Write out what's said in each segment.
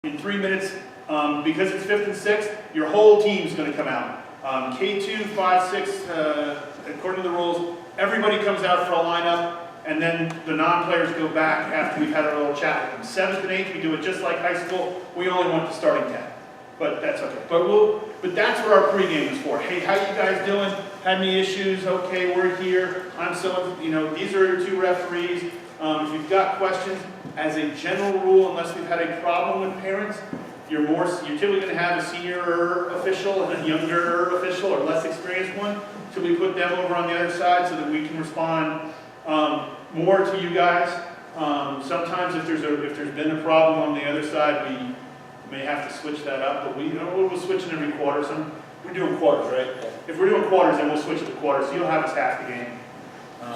In 3 minutes, because it's 5th and 6th, your whole team's going to come out. K2, 5, 6, according to the rules, everybody comes out for a lineup, and then the non-players go back after we've had a little chat with them. 7th and 8th, we do it just like high school. We only want the starting 10, but that's okay. But that's what our pregame is for. Hey, how you guys doing? Had any issues? Okay, we're here. I'm so, these are your 2 referees. If you've got questions, as a general rule, unless we've had a problem with parents, you're typically going to have a senior official and a younger official or less experienced one. So we put them over on the other side so that we can respond more to you guys. Sometimes if there's been a problem on the other side, we may have to switch that up. But we're switching every quarter. We're doing quarters, right? If we're doing quarters, then we'll switch to quarters. So you'll have us half the game.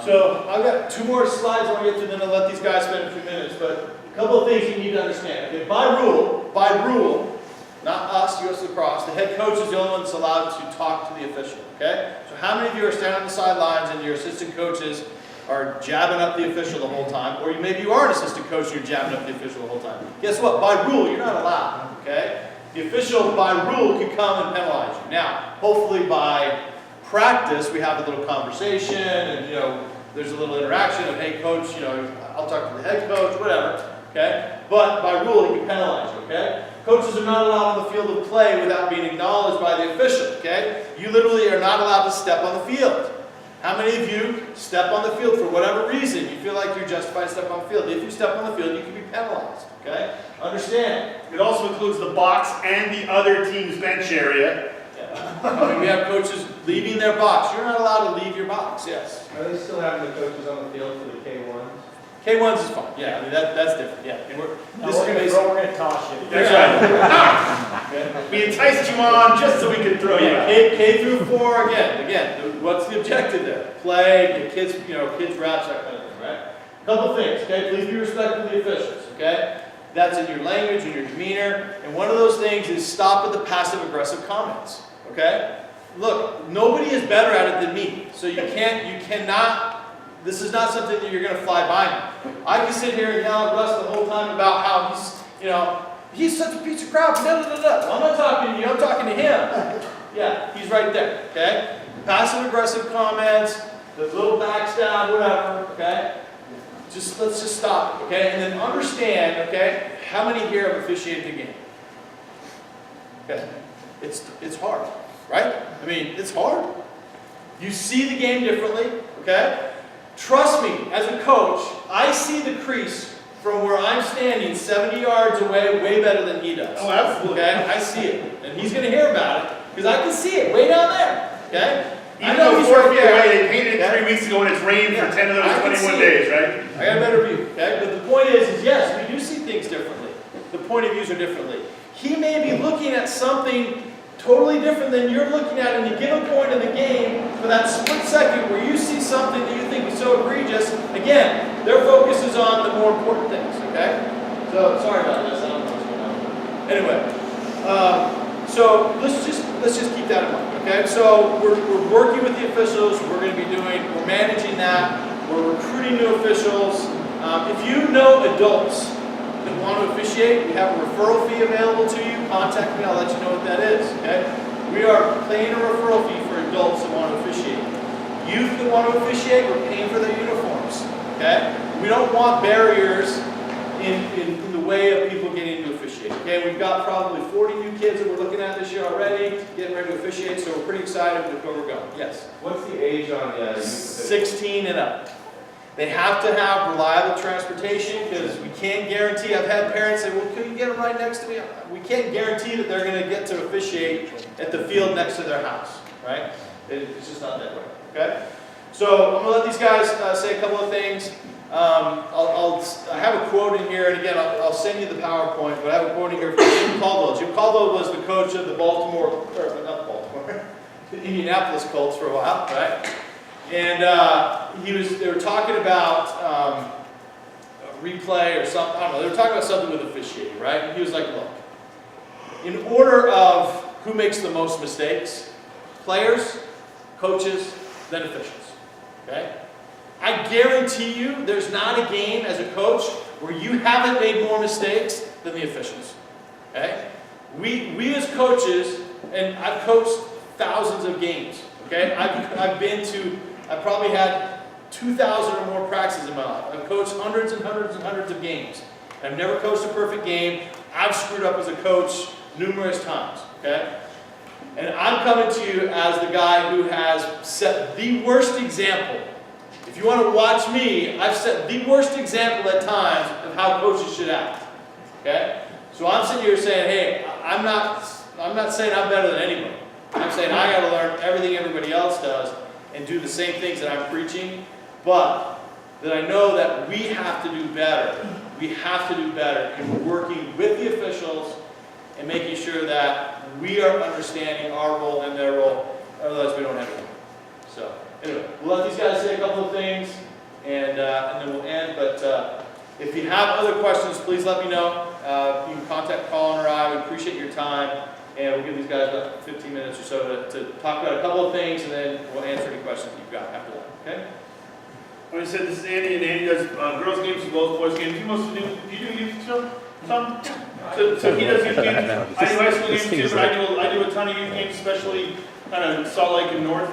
So I've got 2 more slides I want to get to, then I'll let these guys spend a few minutes. But a couple of things you need to understand. Okay, by rule, not us, US Lacrosse, the head coach is the only one that's allowed to talk to the official. Okay? So how many of you are standing on the sidelines and your assistant coaches are jabbing up the official the whole time? Or maybe you are an assistant coach and you're jabbing up the official the whole time. Guess what? By rule, you're not allowed. Okay? The official, by rule, can come and penalize you. Now, hopefully by practice, we have a little conversation and, there's a little interaction of, hey, coach, I'll talk to the head coach, whatever, okay? But by rule, he can penalize you, okay? Coaches are not allowed on the field of play without being acknowledged by the official, okay? You literally are not allowed to step on the field. How many of you step on the field for whatever reason? You feel like you're justified to step on the field. If you step on the field, you can be penalized, okay? Understand. It also includes the box and the other team's bench area. We have coaches leaving their box. You're not allowed to leave your box, yes. Are they still having the coaches on the field for the K1s? K1s is fine, yeah, that's different, yeah. And we're going to toss you. That's right. We enticed you on just so we could throw you out. K through 4, again, what's the objective there? Play, get kids, kids reps, that kind of thing, right? Couple things, okay? Please be respectful of the officials, okay? That's in your language, in your demeanor, and one of those things is stop at the passive-aggressive comments. Okay? Look, nobody is better at it than me. So you cannot, this is not something that you're going to fly by me. I can sit here and yell at Russ the whole time about how he's such a piece of crap, Well, I'm not talking to you, I'm talking to him. Yeah, he's right there, okay? Passive-aggressive comments, the little backstab, whatever, okay? Let's just stop, okay? And then understand, okay, how many here have officiated the game? Okay? It's hard, right? I mean, it's hard. You see the game differently, okay? Trust me, as a coach, I see the crease from where I'm standing 70 yards away way better than he does. Oh, absolutely. Okay? I see it. And he's going to hear about it because I can see it way down there, okay? Even though he's 4 feet away, they painted it 3 weeks ago and it's rained for 10 of those 21 days, right? I got a better view, okay? But the point is yes, we do see things differently. The point of views are differently. He may be looking at something totally different than you're looking at in a given point in the game for that split second where you see something that you think is so egregious. Again, their focus is on the more important things, okay? So, sorry about this, I don't know what's going on. Anyway, so let's just keep that in mind, okay? So we're working with the officials, we're managing that, we're recruiting new officials. If you know adults that want to officiate, we have a referral fee available to you. Contact me, I'll let you know what that is, okay? We are paying a referral fee for adults that want to officiate. Youth that want to officiate, we're paying for their uniforms, okay? We don't want barriers in the way of people getting to officiate, okay? We've got probably 40 new kids that we're looking at this year already, getting ready to officiate, so we're pretty excited with where we're going. Yes? What's the age on the youth? 16 and up. They have to have reliable transportation because we can't guarantee, I've had parents say, well, can you get them right next to me? We can't guarantee that they're going to get to officiate at the field next to their house, right? It's just not that way, okay? So I'm going to let these guys say a couple of things. I have a quote in here, and again, I'll send you the PowerPoint, but I have a quote in here from Jim Caldwell. Jim Caldwell was the coach of the the Indianapolis Colts for a while, right? And they were talking about replay or something, I don't know, they were talking about something with officiating, right? And he was like, look, in order of who makes the most mistakes, players, coaches, then officials, okay? I guarantee you there's not a game as a coach where you haven't made more mistakes than the officials. coaches, and I've coached thousands of games, okay? I've probably had 2,000 or more practices in my life. I've coached hundreds and hundreds and hundreds of games. I've never coached a perfect game. I've screwed up as a coach numerous times, okay? And I'm coming to you as the guy who has set the worst example. If you want to watch me, I've set the worst example at times of how coaches should act, okay? So I'm sitting here saying, hey, I'm not saying I'm better than anybody. I'm saying I got to learn everything everybody else does and do the same things that I'm preaching, but that I know that we have to do better. We have to do better in working with the officials and making sure that we are understanding our role and their role, otherwise we don't have anyone. So anyway, we'll let these guys say a couple of things and then we'll end. But if you have other questions, please let me know. You can contact Colin or I. We appreciate your time. And we'll give these guys about 15 minutes or so to talk about a couple of things, and then we'll answer any questions that you've got after that. Okay? Like I said, this is Andy, and Andy does girls' games as well as boys' games. You mostly do you do youth still? Some? So he does youth games. I do high school games too, but I do a ton of youth games, especially kind of Salt Lake and North.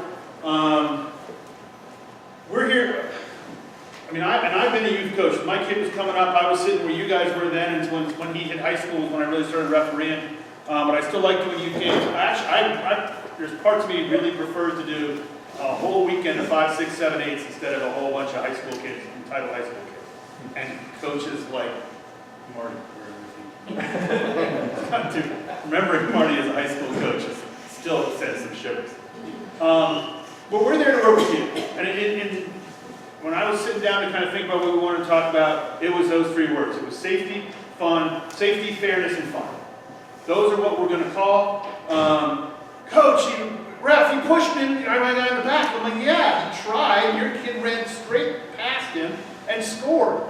We're here. I mean, I've been a youth coach. When my kid was coming up, I was sitting where you guys were then, and when he hit high school was when I really started refereeing. But I still like doing youth games. There's parts of me really prefers to do a whole weekend of 5, 6, 7, 8s instead of a whole bunch of high school kids, entitled high school kids. And coaches like Marty, remembering Marty as a high school coach still sends some shivers. But we're there to where we can. And when I was sitting down to kind of think about what we wanted to talk about, it was those 3 words. It was safety, safety, fairness, and fun. Those are what we're going to call. Coach, ref, you pushed me, I got in the back. I'm like, yeah, he tried. Your kid ran straight past him and scored.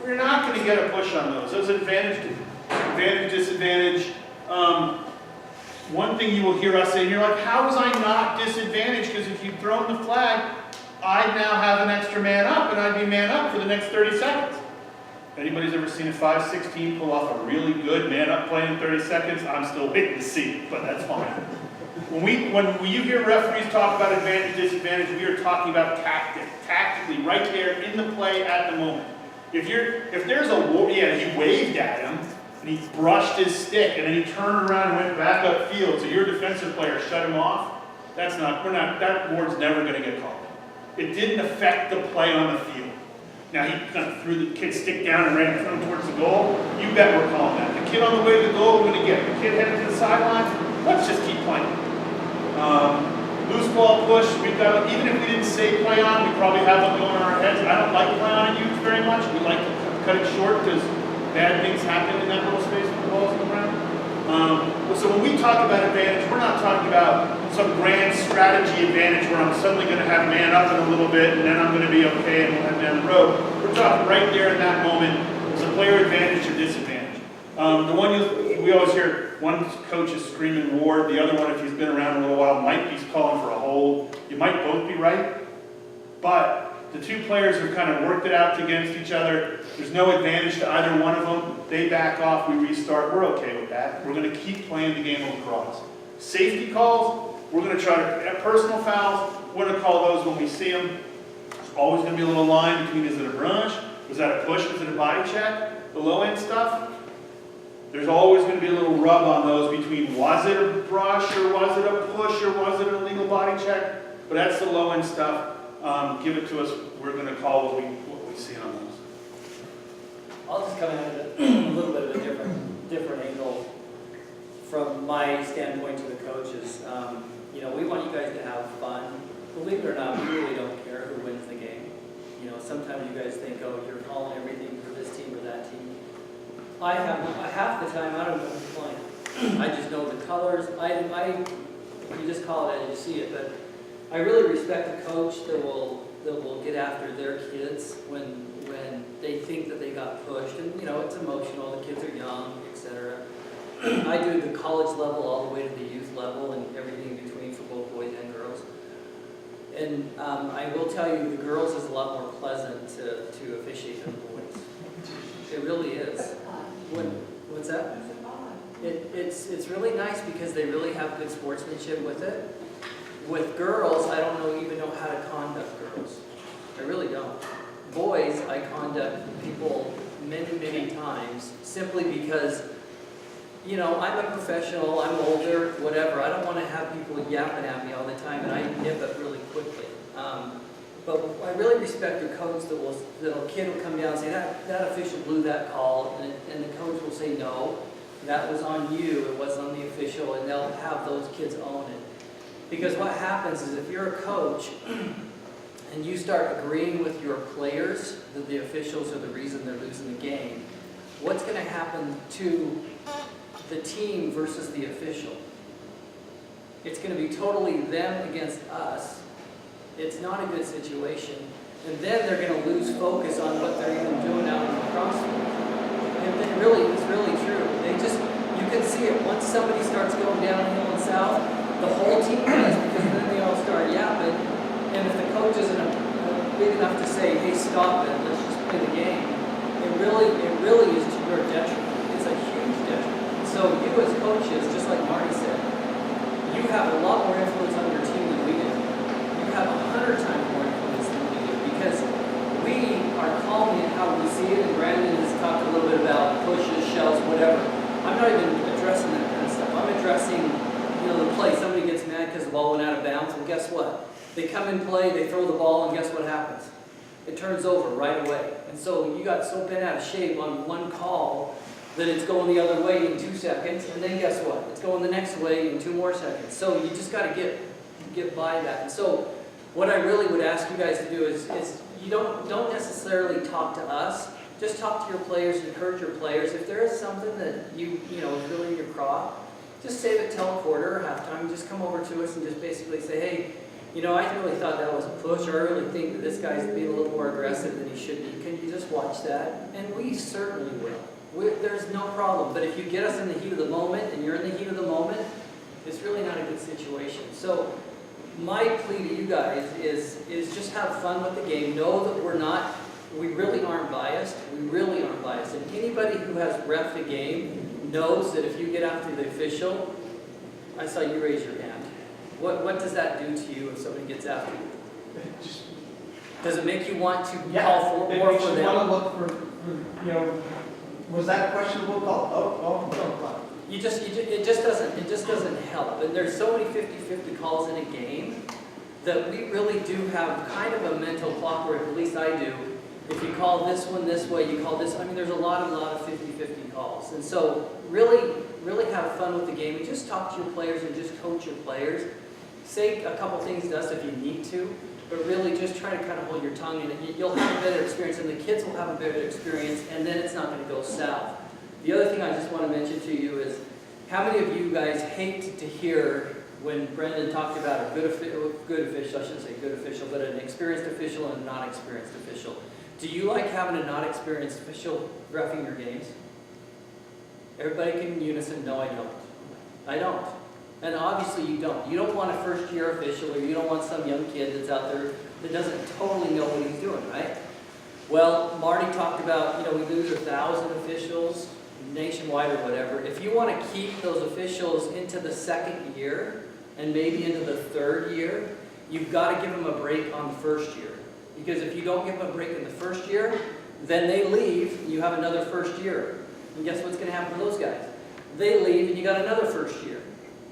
We're not going to get a push on those. Those advantage, disadvantage. One thing you will hear us say, and you're like, how was I not disadvantaged? Because if you'd thrown the flag, I'd now have an extra man up, and I'd be man up for the next 30 seconds. If anybody's ever seen a 5-16 pull off a really good man-up play in 30 seconds, I'm still waiting to see it, but that's fine. When you hear referees talk about advantage, disadvantage, we are talking about tactically, right there in the play at the moment. If there's a war, yeah, he waved at him, and he brushed his stick, and then he turned around and went back upfield, so your defensive player shut him off, that ward's never going to get called. It didn't affect the play on the field. Now, he kind of threw the kid's stick down and ran towards the goal. You bet we're calling that. The kid on the way to the goal, we're going to get. The kid headed to the sidelines, let's just keep playing. Loose ball push, we've got, even if we didn't say play on, we probably have one going in our heads. I don't like play on in youth very much. We like to cut it short because bad things happen in that little space when the ball's on the ground. So when we talk about advantage, we're not talking about some grand strategy advantage where I'm suddenly going to have man up in a little bit and then I'm going to be okay and we'll head down the road. We're talking right there in that moment. It's a player advantage or disadvantage. The one we always hear, one coach is screaming ward, the other one, if he's been around a little while, might be calling for a hold. You might both be right, but the 2 players have kind of worked it out against each other. There's no advantage to either one of them. They back off, we restart. We're okay with that. We're going to keep playing the game of lacrosse. Safety calls, we're going to try to, personal fouls, we're going to call those when we see them. There's always going to be a little line between, is it a brush? Was that a push? Was it a body check? The low end stuff. There's always going to be a little rub on those between, was it a brush, or was it a push, or was it an illegal body check? But that's the low end stuff. Give it to us. We're going to call what we see on those. I'll just come at it a little bit of a different angle from my standpoint to the coaches. We want you guys to have fun. Believe it or not, we really don't care who wins the game. Sometimes you guys think, oh, you're calling everything for this team or that team. Half the time, I don't know who's playing. I just know the colors. You just call it as you see it, but I really respect a coach that will get after their kids when they think that they got pushed, and it's emotional. The kids are young, etc. I do the college level all the way to the youth level and everything in between for both boys and girls. And I will tell you, the girls is a lot more pleasant to officiate than the boys. It really is. What's that? It's really nice because they really have good sportsmanship with it. With girls, I don't even know how to conduct girls. I really don't. Boys, I conduct people many times simply because, you know, I'm a professional, I'm older, whatever. I don't want to have people yapping at me all the time, and I nip it really quickly. But I really respect a coach that a kid will come down and say, that official blew that call, and the coach will say, no, that was on you, it wasn't on the official, and they'll have those kids own it. Because what happens is if you're a coach and you start agreeing with your players that the officials are the reason they're losing the game, what's going to happen to the team versus the official? It's going to be totally them against us. It's not a good situation. And then they're going to lose focus on what they're even doing out in the crossfield. And it's really true. You can see it. Once somebody starts going downhill and south, the whole team does, because then they all start yapping. And if the coach isn't big enough to say, hey, stop it, let's just play the game, it really is to your detriment. It's a huge detriment. So you as coaches, just like Marty said, you have a lot more influence on your team than we do. You have 100 times more influence than we do, because we are calling it how we see it, and Brandon has talked a little bit about pushes, shoves, whatever. I'm not even addressing that kind of stuff. I'm addressing, the play. Somebody gets mad because the ball went out of bounds. Well, guess what? They come in play, they throw the ball, and guess what happens? It turns over right away. And so you got so bent out of shape on one call that it's going the other way in 2 seconds, and then guess what? It's going the next way in 2 more seconds. So you just got to get by that. And so what I really would ask you guys to do is you don't necessarily talk to us. Just talk to your players, encourage your players. If there is something that is really in your craw, just save it till a quarter or halftime. Just come over to us and just basically say, hey, I really thought that was a push, or I really think that this guy's being a little more aggressive than he should be. Can you just watch that? And we certainly will. There's no problem. But if you get us in the heat of the moment, and you're in the heat of the moment, it's really not a good situation. So my plea to you guys is just have fun with the game. Know that we really aren't biased. We really aren't biased. And anybody who has reffed a game knows that if you get after the official, I saw you raise your hand. What does that do to you if somebody gets after you? Does it make you want to call for more for them? You want to look for, was that a questionable call? Oh. It just doesn't help. And there's so many 50-50 calls in a game that we really do have kind of a mental clock, or at least I do. If you call this one this way, you call this. There's a lot of 50-50 calls. And so really have fun with the game, and just talk to your players and just coach your players. Say a couple things to us if you need to, but really just try to kind of hold your tongue, and you'll have a better experience, and the kids will have a better experience, and then it's not going to go south. The other thing I just want to mention to you is, how many of you guys hate to hear when Brendan talked about a good official, I shouldn't say good official, but an experienced official and a not experienced official? Do you like having a not experienced official reffing your games? Everybody can in unison, no, I don't. I don't. And obviously you don't. You don't want a first-year official, or you don't want some young kid that's out there that doesn't totally know what he's doing, right? Well, Marty talked about, we lose 1,000 officials nationwide or whatever. If you want to keep those officials into the second year and maybe into the third year, you've got to give them a break on the first year. Because if you don't give them a break in the first year, then they leave, and you have another first year. And guess what's going to happen to those guys? They leave, and you got another first year.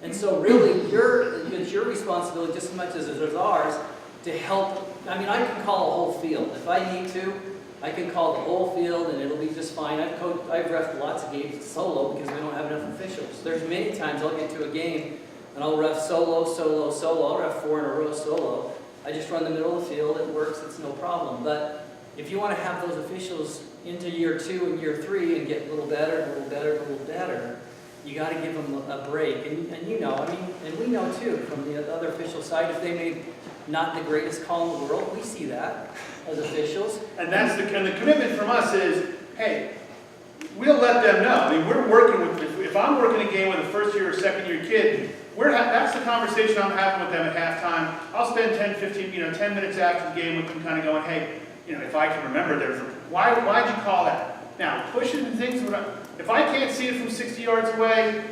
And so really, it's your responsibility just as much as it is ours to help. I can call a whole field. If I need to, I can call the whole field, and it'll be just fine. I've reffed lots of games solo because we don't have enough officials. There's many times I'll get to a game, and I'll ref solo. I'll ref 4 in a row solo. I just run the middle of the field. It works. It's no problem. But if you want to have those officials into year 2 and year 3 and get a little better, you got to give them a break. And and we know too from the other official side, if they made not the greatest call in the world, we see that as officials. And the commitment from us is, hey, we'll let them know. We're working with, if I'm working a game with a first-year or second-year kid, that's the conversation I'm having with them at halftime. I'll spend 10 minutes after the game with them kind of going, hey, if I can remember, why'd you call that? Now, pushing and things, If I can't see it from 60 yards away,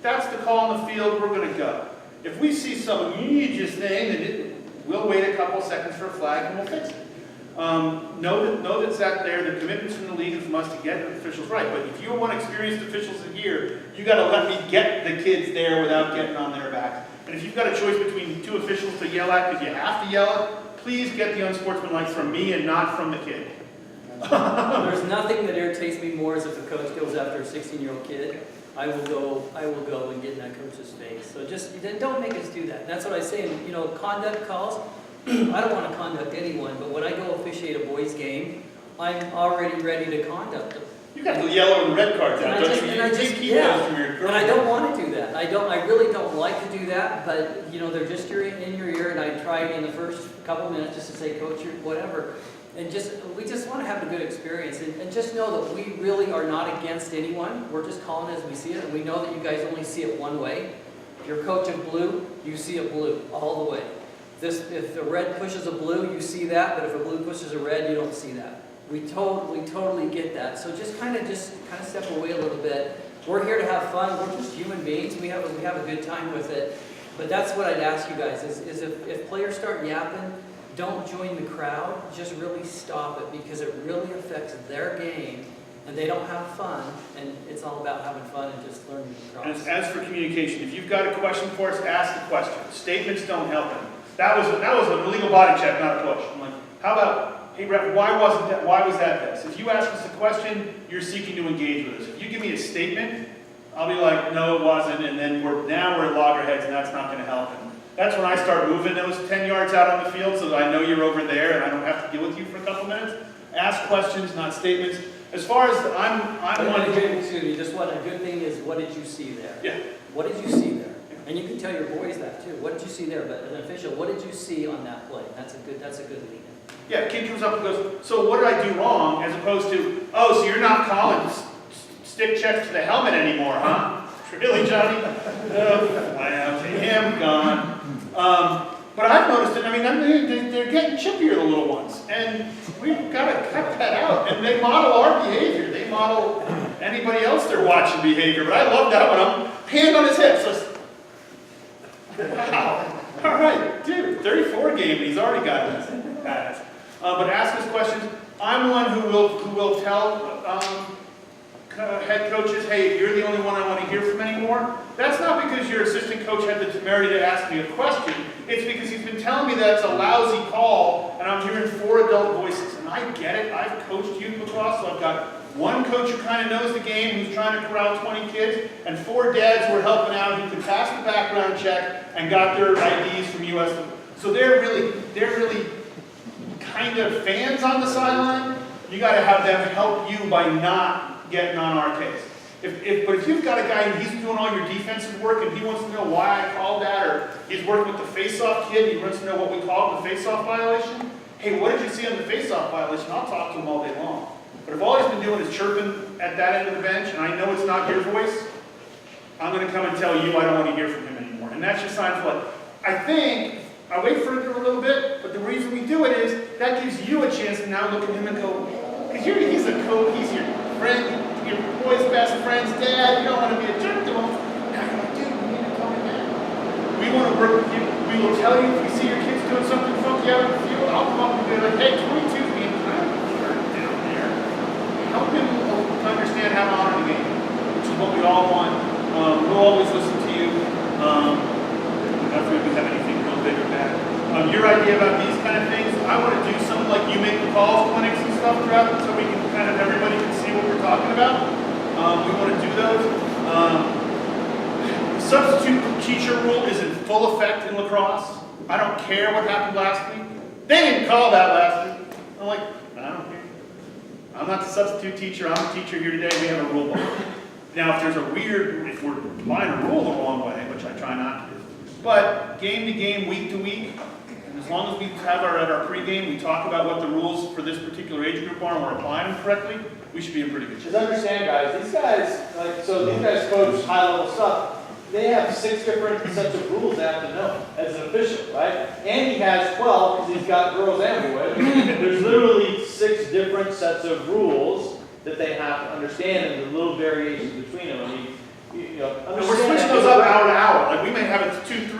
that's the call on the field, we're gonna go. If we see something, you just thing, then we'll wait a couple seconds for a flag and we'll fix it. Know that's that there, the commitments from the league and from us to get the officials right. But if you want experienced officials in here, you gotta let me get the kids there without getting on their backs. And if you've got a choice between two officials to yell at, because you have to yell at, please get the unsportsmanlike from me and not from the kid. There's nothing that irritates me more as if a coach goes after a 16-year-old kid. I will go and get in that coach's face. So just, then don't make us do that. That's what I say, and, you know, conduct calls, I don't want to conduct anyone, but when I go officiate a boys' game, I'm already ready to conduct them. You got the yellow and red cards out, And I don't just- you? and I You just- keep yeah. those from your And I don't want to do that. I really don't like to do that, but, you know, they're just in your ear, and I try in the first couple minutes just to say, coach, or whatever. And we just want to have a good experience, and just know that we really are not against anyone. We're just calling it as we see it, and we know that you guys only see it one way. If you're a coach of blue, you see it blue, all the way. If the red pushes a blue, you see that, but if a blue pushes a red, you don't see that. We totally get that. So just kind of step away a little bit. We're here to have fun. We're just human beings. We have a good time with it. But that's what I'd ask you guys is if players start yapping, don't join the crowd. Just really stop it, because it really affects their game, and they don't have fun. And it's all about having fun and just learning to cross. As for communication, if you've got a question for us, ask the question. Statements don't help them. That was an illegal body check, not a push. I'm like, how about, hey ref, why was that this? If you ask us a question, you're seeking to engage with us. If you give me a statement, I'll be like, no, it wasn't, and then we're at loggerheads, and that's not going to help him. That's when I start moving those 10 yards out on the field, so that I know you're over there and I don't have to deal with you for a couple minutes. Ask questions, not statements. As far as I'm one. Excuse me, just what a good thing is, what did you see there? Yeah. What did you see there? And you can tell your boys that too. What did you see there? But an official, what did you see on that play? That's a good lead. Yeah, a kid comes up and goes, so what did I do wrong? As opposed to, oh, so you're not calling stick checks to the helmet anymore, huh? Really, Johnny? Well, to him, gone. But I've noticed it, I mean, they're getting chippier, the little ones. And we've got to cut that out. And they model our behavior. They model anybody else they're watching behavior. But I love that one. Hand on his hip. So, wow. All right, dude, 34 game, and he's already got this. But ask us questions. I'm one who will tell head coaches, hey, you're the only one I want to hear from anymore. That's not because your assistant coach had the temerity to ask me a question. It's because he's been telling me that it's a lousy call, and I'm hearing 4 adult voices. And I get it. I've coached youth lacrosse, so I've got one coach who kind of knows the game, who's trying to corral 20 kids, and 4 dads who are helping out, who can pass the background check and got their IDs from US. So they're really kind of fans on the sideline. You got to have them help you by not getting on our case. But if you've got a guy and he's doing all your defensive work and he wants to know why I called that, or he's working with the face-off kid, he wants to know what we call the face-off violation. Hey, what did you see on the face-off violation? I'll talk to him all day long. But if all he's been doing is chirping at that end of the bench, and I know it's not your voice, I'm going to come and tell you I don't want to hear from him anymore. And that's just sign flood. I think I wait for it a little bit, but the reason we do it is that gives you a chance to now look at him and go, because he's a coach, he's your friend, your boy's best friend's dad, you don't want to be a jerk to him. Now you're like, dude, you need to calm down. We want to work with you. We will tell you if we see your kids doing something funky out in the field, I'll come up and be like, hey, 22's being kind of a jerk down there. Help him understand how to honor the game, which is what we all want. We'll always listen to you. Not that we have anything real big or bad. Your idea about these kind of things, I want to do something like you make the calls clinics and stuff throughout, so we can kind of, everybody can see what we're talking about. We want to do those. The substitute teacher rule is in full effect in lacrosse. I don't care what happened last week. They didn't call that last week. I'm like, I don't care. I'm not the substitute teacher. I'm the teacher here today. We have a rule book. Now, if we're applying a rule the wrong way, which I try not to do, but game to game, week to week, and as long as we have at our pregame, we talk about what the rules for this particular age group are and we're applying them correctly, we should be in pretty good shape. Just understand, guys, these guys coach high-level stuff. They have 6 different sets of rules they have to know as an official, right? And he has 12 because he's got girls and boys. There's literally 6 different sets of rules that they have to understand and the little variations between them. I mean, you know, And we're understand switching that those up hour to hour, like we may have it 2, 3